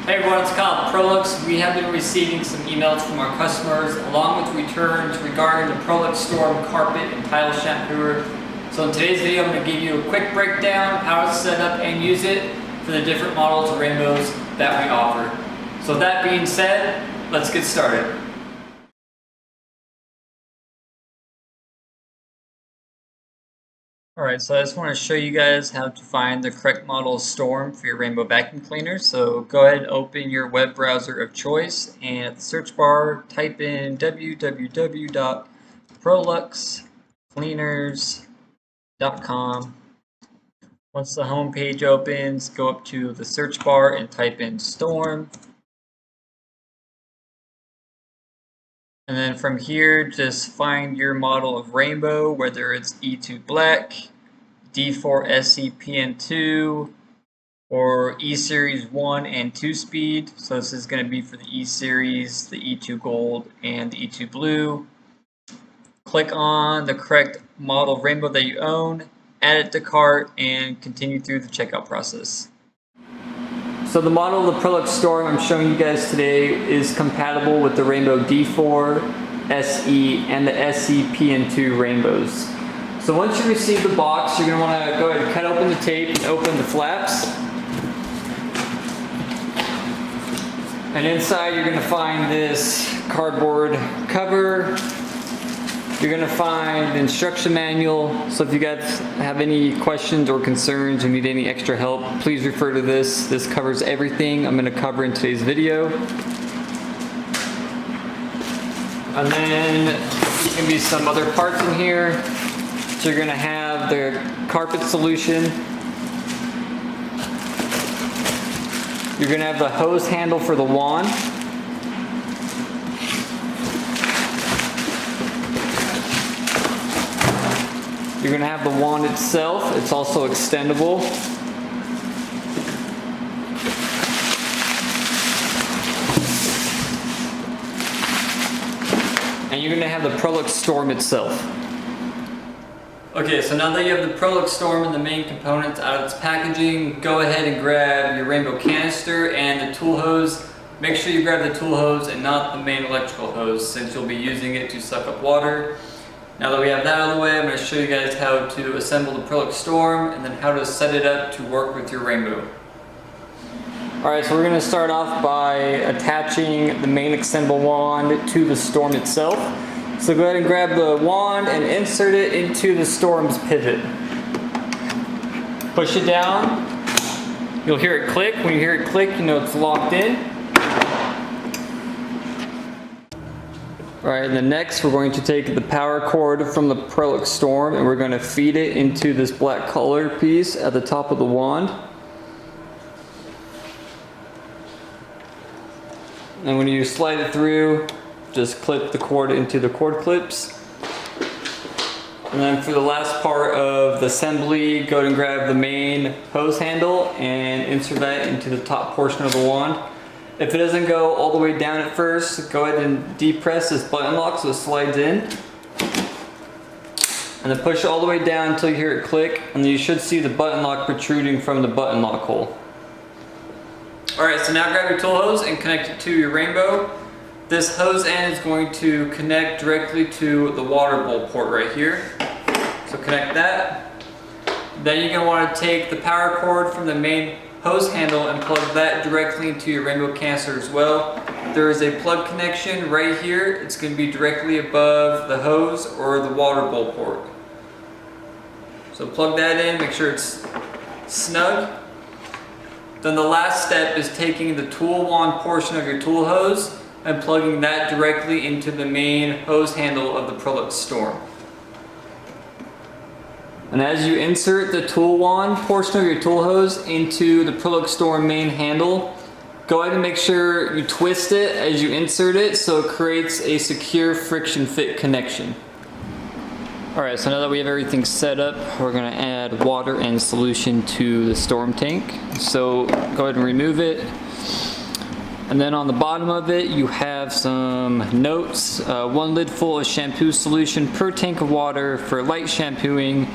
Hey everyone, it's Kyle, Prolux. We have been receiving some emails from our customers along with returns regarding the Prolux Storm carpet and tile shampooer. So in today's video, I'm going to give you a quick breakdown of how to set up and use it for the different models of rainbows that we offer. So with that being said, let's get started. Alright, so I just want to show you guys how to find the correct model of Storm for your rainbow vacuum cleaner. So go ahead and open your web browser of choice and at the search bar type in www.proluxcleaners.com. Once the home page opens, go up to the search bar and type in Storm. And then from here, just find your model of rainbow, whether it's E2 Black, D4 SEPN2, or E-Series 1 and 2 speed. So this is going to be for the E-Series, the E2 Gold, and the E2 Blue. Click on the correct model of rainbow that you own, add it to cart, and continue through the checkout process. So the model of the Prolux Storm I'm showing you guys today is compatible with the Rainbow D4, SE, and the SEPN2 rainbows. So once you receive the box, you're going to want to go ahead and cut open the tape and open the flaps. And inside you're going to find this cardboard cover. You're going to find the instruction manual, so if you guys have any questions or concerns or need any extra help, please refer to this. This covers everything I'm going to cover in today's video. And then there can be some other parts in here. So you're going to have the carpet solution. You're going to have the hose handle for the wand. You're going to have the wand itself. It's also extendable. And you're going to have the Prolux Storm itself. Okay, so now that you have the Prolux Storm and the main components out of its packaging, go ahead and grab your rainbow canister and the tool hose. Make sure you grab the tool hose and not the main electrical hose, since you'll be using it to suck up water. Now that we have that out of the way, I'm going to show you guys how to assemble the Prolux Storm and then how to set it up to work with your rainbow. Alright, so we're going to start off by attaching the main extendable wand to the Storm itself. So go ahead and grab the wand and insert it into the Storm's pivot. Push it down. You'll hear it click. When you hear it click, you know it's locked in. Alright, and then next we're going to take the power cord from the Prolux Storm and we're going to feed it into this black color piece at the top of the wand. And when you slide it through, just clip the cord into the cord clips. And then for the last part of the assembly, go ahead and grab the main hose handle and insert that into the top portion of the wand. If it doesn't go all the way down at first, go ahead and depress this button lock so it slides in. And then push it all the way down until you hear it click, and then you should see the button lock protruding from the button lock hole. Alright, so now grab your tool hose and connect it to your rainbow. This hose end is going to connect directly to the water bowl port right here. So connect that. Then you're going to want to take the power cord from the main hose handle and plug that directly into your rainbow canister as well. There is a plug connection right here. It's going to be directly above the hose or the water bowl port. So plug that in, make sure it's snug. Then the last step is taking the tool wand portion of your tool hose and plugging that directly into the main hose handle of the Prolux Storm. And as you insert the tool wand portion of your tool hose into the Prolux Storm main handle, go ahead and make sure you twist it as you insert it so it creates a secure friction fit connection. Alright, so now that we have everything set up, we're going to add water and solution to the Storm tank. So go ahead and remove it. And then on the bottom of it, you have some notes. 1 lid full of shampoo solution per tank of water for light shampooing,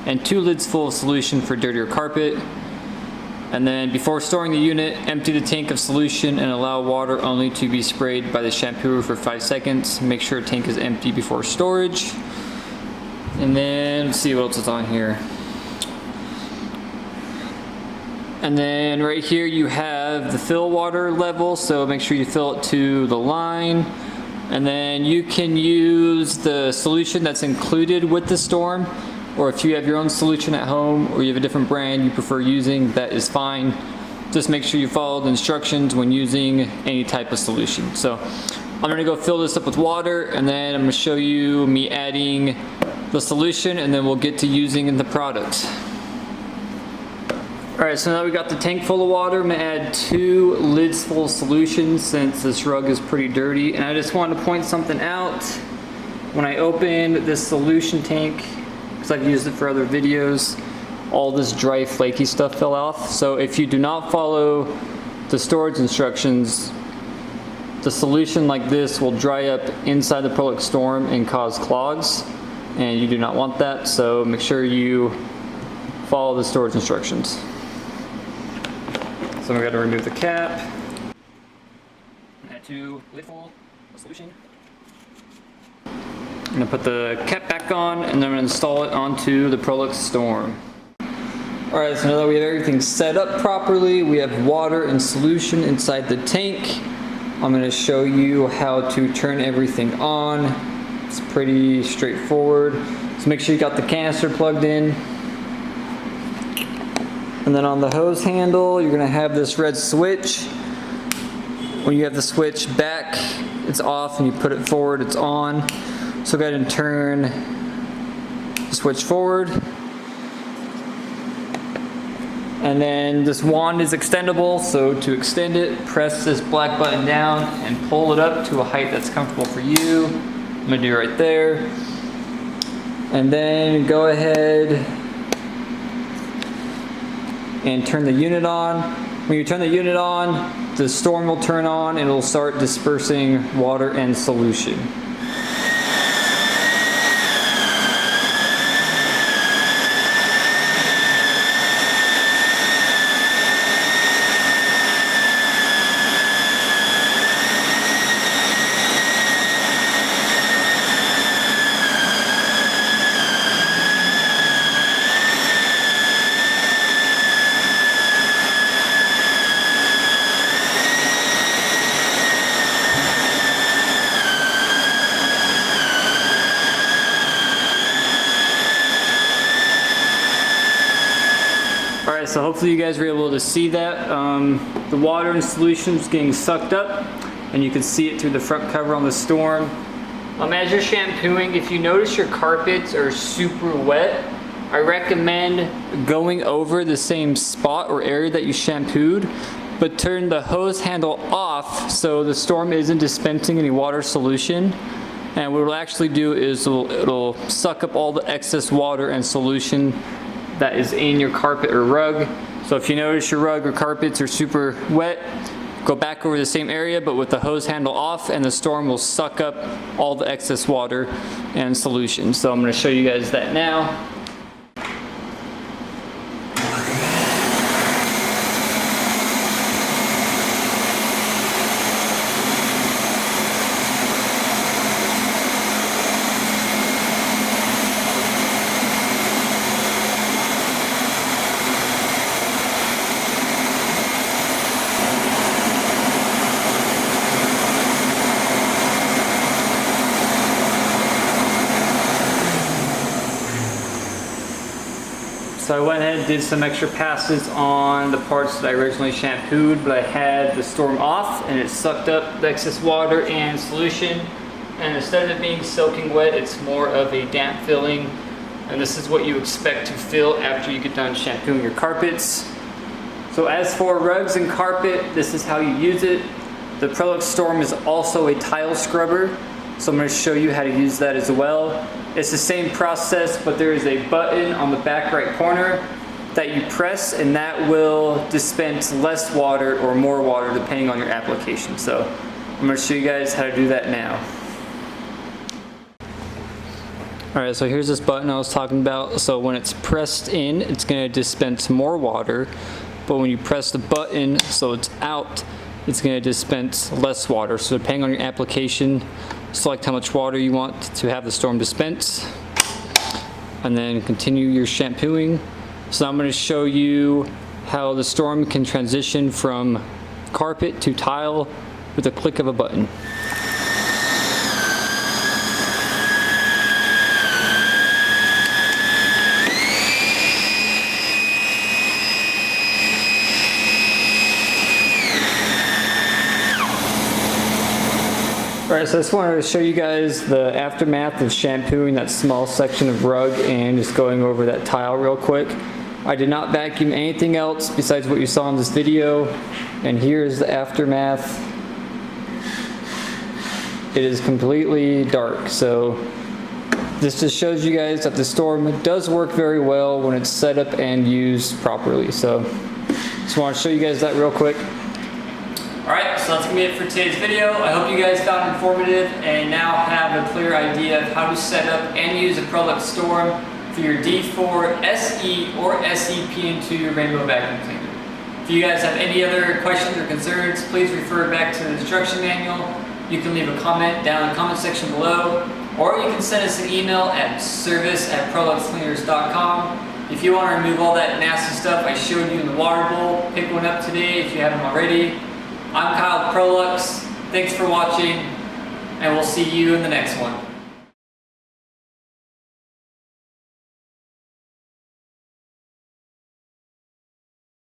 and 2 lids full of solution for dirtier carpet. And then before storing the unit, empty the tank of solution and allow water only to be sprayed by the shampooer for 5 seconds. Make sure tank is empty before storage. And then let's see what else is on here. And then right here you have the fill water level, so make sure you fill it to the line. And then you can use the solution that's included with the Storm, or if you have your own solution at home or you have a different brand you prefer using, that is fine. Just make sure you follow the instructions when using any type of solution. So I'm gonna go fill this up with water, and then I'm gonna show you me adding the solution, and then we'll get to using the product. Alright, so now we got the tank full of water. I'm gonna add 2 lids full of solution since this rug is pretty dirty. And I just wanted to point something out. When I opened this solution tank, because I've used it for other videos, all this dry flaky stuff fell off. So if you do not follow the storage instructions, the solution like this will dry up inside the Prolux Storm and cause clogs, and you do not want that. So make sure you follow the storage instructions. So we got to remove the cap. Add 2 lidful of solution. I'm going to put the cap back on, and then I'm going to install it onto the Prolux Storm. Alright, so now that we have everything set up properly, we have water and solution inside the tank. I'm going to show you how to turn everything on. It's pretty straightforward. So make sure you got the canister plugged in. And then on the hose handle, you're going to have this red switch. When you have the switch back, it's off, and you put it forward, it's on. So go ahead and turn the switch forward. And then this wand is extendable, so to extend it, press this black button down and pull it up to a height that's comfortable for you. I'm going to do right there. And then go ahead and turn the unit on. When you turn the unit on, the Storm will turn on and it'll start dispersing water and solution. Alright, so hopefully you guys were able to see that. The water and solution is getting sucked up, and you can see it through the front cover on the Storm. As you're shampooing, if you notice your carpets are super wet, I recommend going over the same spot or area that you shampooed, but turn the hose handle off so the Storm isn't dispensing any water solution. And what it'll actually do is it'll suck up all the excess water and solution that is in your carpet or rug. So if you notice your rug or carpets are super wet, go back over the same area but with the hose handle off, and the Storm will suck up all the excess water and solution. So I'm going to show you guys that now. So I went ahead and did some extra passes on the parts that I originally shampooed, but I had the Storm off and it sucked up the excess water and solution. And instead of it being soaking wet, it's more of a damp filling. And this is what you expect to fill after you get done shampooing your carpets. So as for rugs and carpet, this is how you use it. The Prolux Storm is also a tile scrubber, so I'm going to show you how to use that as well. It's the same process, but there is a button on the back right corner that you press, and that will dispense less water or more water depending on your application. So I'm going to show you guys how to do that now. Alright, so here's this button I was talking about. So when it's pressed in, it's going to dispense more water. but when you press the button so it's out, it's going to dispense less water. So depending on your application, select how much water you want to have the Storm dispense, and then continue your shampooing. So I'm going to show you how the Storm can transition from carpet to tile with a click of a button. Alright, so I just wanted to show you guys the aftermath of shampooing that small section of rug and just going over that tile real quick. I did not vacuum anything else besides what you saw in this video, and here's the aftermath. It is completely dark, so this just shows you guys that the Storm does work very well when it's set up and used properly. So just want to show you guys that real quick. Alright, so that's going to be it for today's video. I hope you guys found it informative and now have a clear idea of how to set up and use a Prolux Storm for your D4, SE, or SEPN2 Rainbow Vacuum Cleaner. If you guys have any other questions or concerns, please refer back to the instruction manual. You can leave a comment down in the comment section below, or you can send us an email at service@proluxcleaners.com. If you want to remove all that nasty stuff I showed you in the water bowl, pick one up today if you haven't already. I'm Kyle with Prolux. Thanks for watching, and we'll see you in the next one.